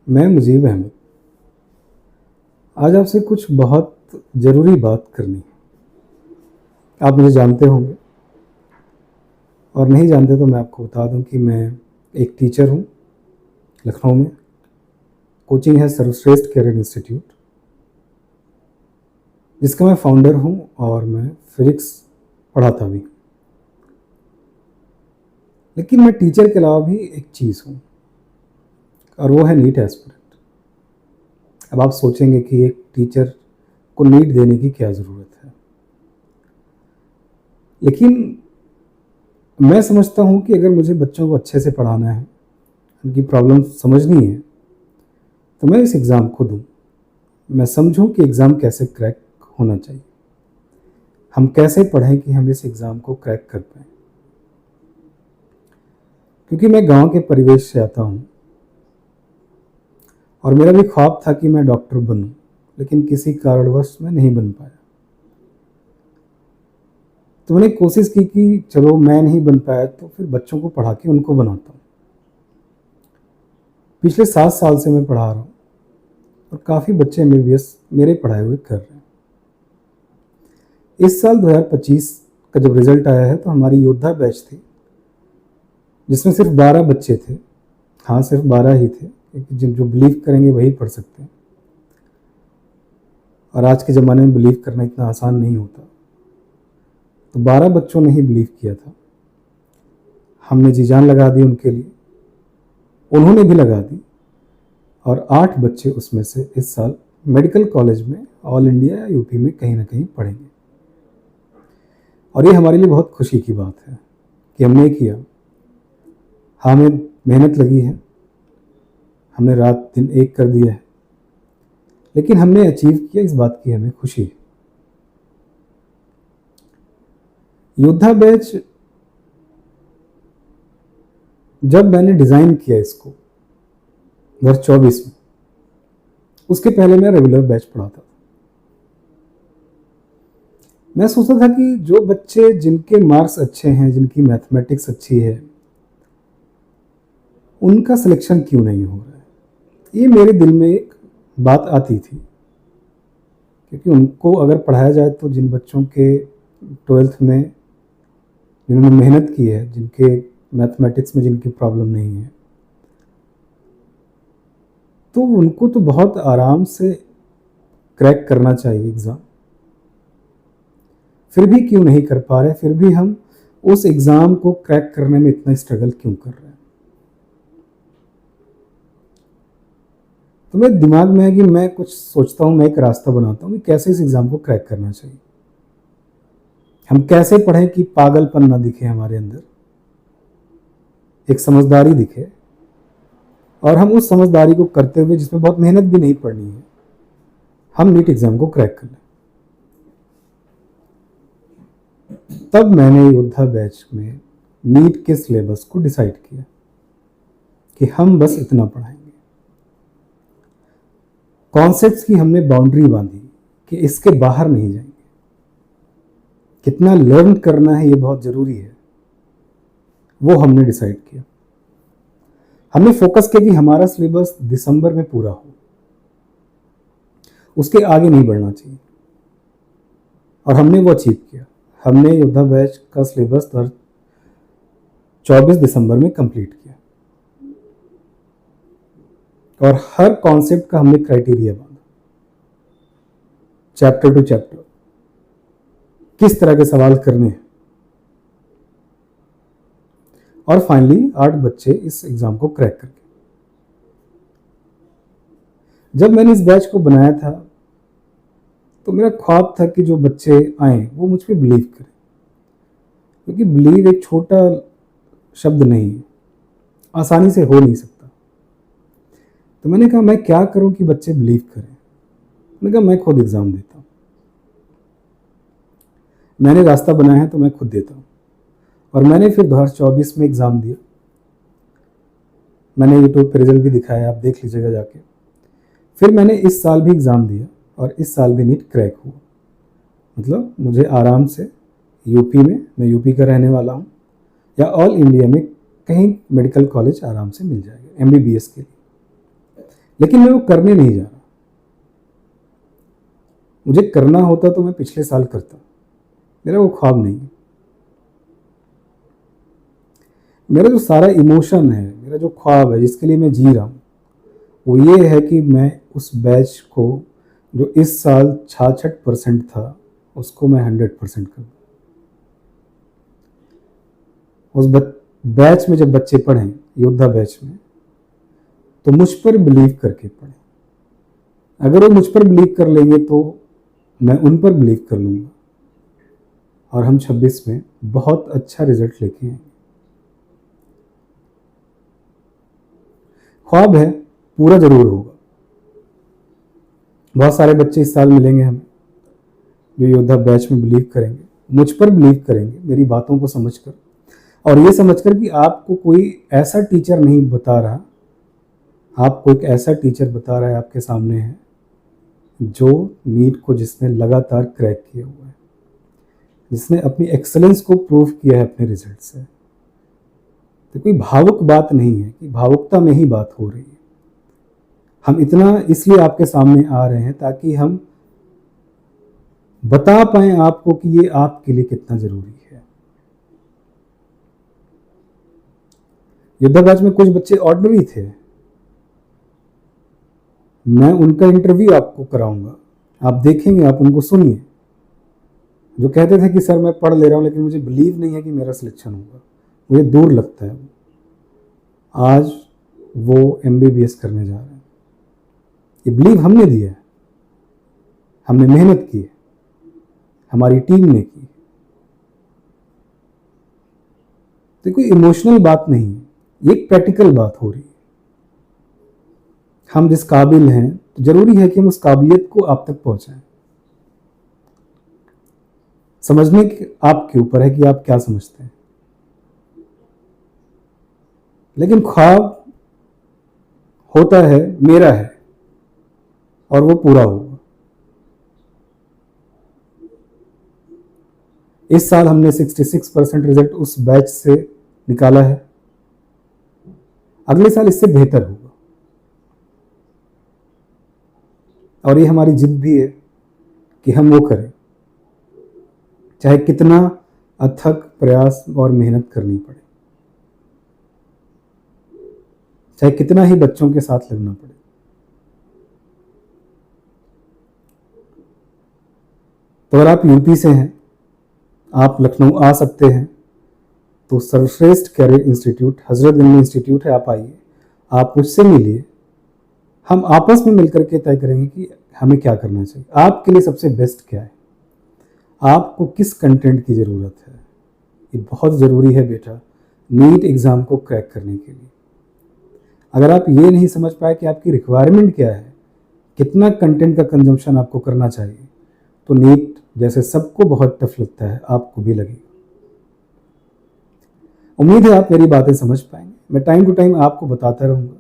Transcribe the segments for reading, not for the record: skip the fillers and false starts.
मैं मुजीब अहमद। आज आपसे कुछ बहुत ज़रूरी बात करनी है। आप मुझे जानते होंगे और नहीं जानते तो मैं आपको बता दूं कि मैं एक टीचर हूं लखनऊ में। कोचिंग है सर्वश्रेष्ठ कैरियर इंस्टीट्यूट, जिसका मैं फाउंडर हूं और मैं फिजिक्स पढ़ाता भी। लेकिन मैं टीचर के अलावा भी एक चीज़ हूं और वो है नीट एस्पिरेंट। अब आप सोचेंगे कि एक टीचर को नीट देने की क्या ज़रूरत है, लेकिन मैं समझता हूं कि अगर मुझे बच्चों को अच्छे से पढ़ाना है, उनकी प्रॉब्लम समझनी है, तो मैं इस एग्ज़ाम को दूं। मैं समझूं कि एग्ज़ाम कैसे क्रैक होना चाहिए, हम कैसे पढ़ें कि हम इस एग्ज़ाम को क्रैक कर पाएँ। क्योंकि मैं गांव के परिवेश से आता हूं और मेरा भी ख्वाब था कि मैं डॉक्टर बनूं, लेकिन किसी कारणवश मैं नहीं बन पाया। तो मैंने कोशिश की कि चलो मैं नहीं बन पाया तो फिर बच्चों को पढ़ा के उनको बनाता हूँ। पिछले 7 साल से मैं पढ़ा रहा हूँ और काफ़ी बच्चे एमबीबीएस मेरे पढ़ाए हुए कर रहे हैं। इस साल 2025 का जब रिज़ल्ट आया है तो हमारी योद्धा बैच थी, जिसमें सिर्फ 12 बच्चे थे। हाँ, सिर्फ 12 ही थे, क्योंकि जो बिलीव करेंगे वही पढ़ सकते हैं और आज के ज़माने में बिलीव करना इतना आसान नहीं होता। तो 12 बच्चों ने ही बिलीव किया था। हमने जी जान लगा दी उनके लिए, उन्होंने भी लगा दी और 8 बच्चे उसमें से इस साल मेडिकल कॉलेज में ऑल इंडिया या यूपी में कहीं ना कहीं पढ़ेंगे। और ये हमारे लिए बहुत खुशी की बात है कि हमने किया। हाँ, हमें मेहनत लगी है, हमने रात दिन एक कर दिया है, लेकिन हमने अचीव किया, इस बात की हमें खुशी है। योद्धा बैच जब मैंने डिज़ाइन किया इसको 2024 में, उसके पहले मैं रेगुलर बैच पढ़ाता था। मैं सोचता था कि जो बच्चे जिनके मार्क्स अच्छे हैं, जिनकी मैथमेटिक्स अच्छी है, उनका सिलेक्शन क्यों नहीं हो रहा है। ये मेरे दिल में एक बात आती थी, क्योंकि उनको अगर पढ़ाया जाए तो जिन बच्चों के 12th में जिन्होंने मेहनत की है, जिनके मैथमेटिक्स में जिनकी प्रॉब्लम नहीं है, तो उनको तो बहुत आराम से क्रैक करना चाहिए एग्ज़ाम। फिर भी क्यों नहीं कर पा रहे, फिर भी हम उस एग्ज़ाम को क्रैक करने में इतना स्ट्रगल क्यों कर रहे हैं। तो मेरे दिमाग में है कि मैं कुछ सोचता हूँ, मैं एक रास्ता बनाता हूँ कि कैसे इस एग्ज़ाम को क्रैक करना चाहिए। हम कैसे पढ़ें कि पागलपन ना दिखे हमारे अंदर, एक समझदारी दिखे, और हम उस समझदारी को करते हुए, जिसमें बहुत मेहनत भी नहीं पड़नी है, हम नीट एग्ज़ाम को क्रैक कर लें। तब मैंने योद्धा बैच में नीट के सिलेबस को डिसाइड किया कि हम बस इतना पढ़ाएंगे। कॉन्सेप्ट्स की हमने बाउंड्री बांधी कि इसके बाहर नहीं जाएंगे। कितना लर्न करना है ये बहुत ज़रूरी है, वो हमने डिसाइड किया। हमने फोकस किया कि हमारा सिलेबस दिसंबर में पूरा हो, उसके आगे नहीं बढ़ना चाहिए, और हमने वो अचीव किया। हमने योद्धा बैच का सिलेबस 24 दिसंबर में कंप्लीट किया और हर कॉन्सेप्ट का हमने क्राइटेरिया बांधा, चैप्टर टू चैप्टर किस तरह के सवाल करने हैं। और फाइनली 8 बच्चे इस एग्ज़ाम को क्रैक कर गए। जब मैंने इस बैच को बनाया था तो मेरा ख्वाब था कि जो बच्चे आए वो मुझ पर बिलीव करें, क्योंकि बिलीव एक छोटा शब्द नहीं है, आसानी से हो नहीं सकता। तो मैंने कहा मैं क्या करूं कि बच्चे बिलीव करें। मैंने कहा मैं खुद एग्ज़ाम देता हूं, मैंने रास्ता बनाया है तो मैं खुद देता हूं। और मैंने फिर 2024 में एग्ज़ाम दिया। मैंने यूट्यूब पर रिजल्ट भी दिखाया, आप देख लीजिएगा जाके। फिर मैंने इस साल भी एग्ज़ाम दिया और इस साल भी नीट क्रैक हुआ। मतलब मुझे आराम से यूपी में, मैं यूपी का रहने वाला हूँ, या ऑल इंडिया में कहीं मेडिकल कॉलेज आराम से मिल जाएगा एमबीबीएस के लिए। लेकिन मैं वो करने नहीं जा रहा। मुझे करना होता तो मैं पिछले साल करता, मेरा वो ख्वाब नहीं है। मेरा जो सारा इमोशन है, मेरा जो ख्वाब है, जिसके लिए मैं जी रहा हूँ, वो ये है कि मैं उस बैच को जो इस साल 66% था, उसको मैं 100% कर दूँ। उस बैच में जब बच्चे पढ़ें, योद्धा बैच में, तो मुझ पर बिलीव करके पढ़ें। अगर वो मुझ पर बिलीव कर लेंगे तो मैं उन पर बिलीव कर लूँगा और हम 26 में बहुत अच्छा रिजल्ट लेके आएंगे। ख्वाब है, पूरा जरूर होगा। बहुत सारे बच्चे इस साल मिलेंगे हमें जो योद्धा बैच में बिलीव करेंगे, मुझ पर बिलीव करेंगे, मेरी बातों को समझकर, और ये समझकर कि आपको कोई ऐसा टीचर नहीं बता रहा, आपको एक ऐसा टीचर बता रहा है आपके सामने है जो नीट को जिसने लगातार क्रैक किया हुआ है, जिसने अपनी एक्सेलेंस को प्रूव किया है अपने रिजल्ट से। तो कोई भावुक बात नहीं है कि भावुकता में ही बात हो रही है। हम इतना इसलिए आपके सामने आ रहे हैं ताकि हम बता पाए आपको कि ये आपके लिए कितना जरूरी है। योद्धा बैच में कुछ बच्चे ऑर्डिनरी थे, मैं उनका इंटरव्यू आपको कराऊंगा, आप देखेंगे, आप उनको सुनिए। जो कहते थे कि सर मैं पढ़ ले रहा हूं लेकिन मुझे बिलीव नहीं है कि मेरा सिलेक्शन होगा, मुझे दूर लगता है, आज वो MBBS करने जा रहे हैं। ये बिलीव हमने दिया है, हमने मेहनत की है, हमारी टीम ने की। तो कोई इमोशनल बात नहीं है, ये एक प्रैक्टिकल बात हो रही है। हम जिस काबिल हैं तो जरूरी है कि हम उस काबिलियत को आप तक पहुंचाएं। समझने की आपके ऊपर है कि आप क्या समझते हैं, लेकिन ख्वाब होता है, मेरा है, और वो पूरा होगा। इस साल हमने 66% रिजल्ट उस बैच से निकाला है, अगले साल इससे बेहतर होगा। और ये हमारी जिद भी है कि हम वो करें, चाहे कितना अथक प्रयास और मेहनत करनी पड़े, चाहे कितना ही बच्चों के साथ लगना पड़े। तो अगर आप यूपी से हैं, आप लखनऊ आ सकते हैं, तो सर्वश्रेष्ठ कैरियर इंस्टीट्यूट हजरतगंज इंस्टीट्यूट है, आप आइए, आप मुझसे मिलिए, हम आपस में मिलकर के तय करेंगे कि हमें क्या करना चाहिए, आपके लिए सबसे बेस्ट क्या है, आपको किस कंटेंट की ज़रूरत है। ये बहुत ज़रूरी है बेटा नीट एग्ज़ाम को क्रैक करने के लिए। अगर आप ये नहीं समझ पाए कि आपकी रिक्वायरमेंट क्या है, कितना कंटेंट का कंजम्पशन आपको करना चाहिए, तो नीट जैसे सबको बहुत टफ लगता है, आपको भी लगेगा। उम्मीद है आप मेरी बातें समझ पाएंगे। मैं टाइम टू टाइम आपको बताता रहूँगा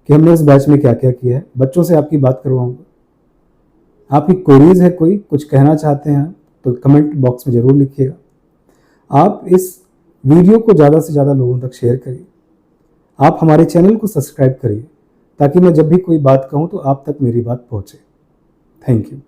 कि हमने इस बैच में क्या क्या किया है, बच्चों से आपकी बात करवाऊँगा। आपकी क्वेरीज है, कोई कुछ कहना चाहते हैं तो कमेंट बॉक्स में ज़रूर लिखिएगा। आप इस वीडियो को ज़्यादा से ज़्यादा लोगों तक शेयर करिए। आप हमारे चैनल को सब्सक्राइब करिए ताकि मैं जब भी कोई बात कहूँ तो आप तक मेरी बात पहुँचे। Thank you.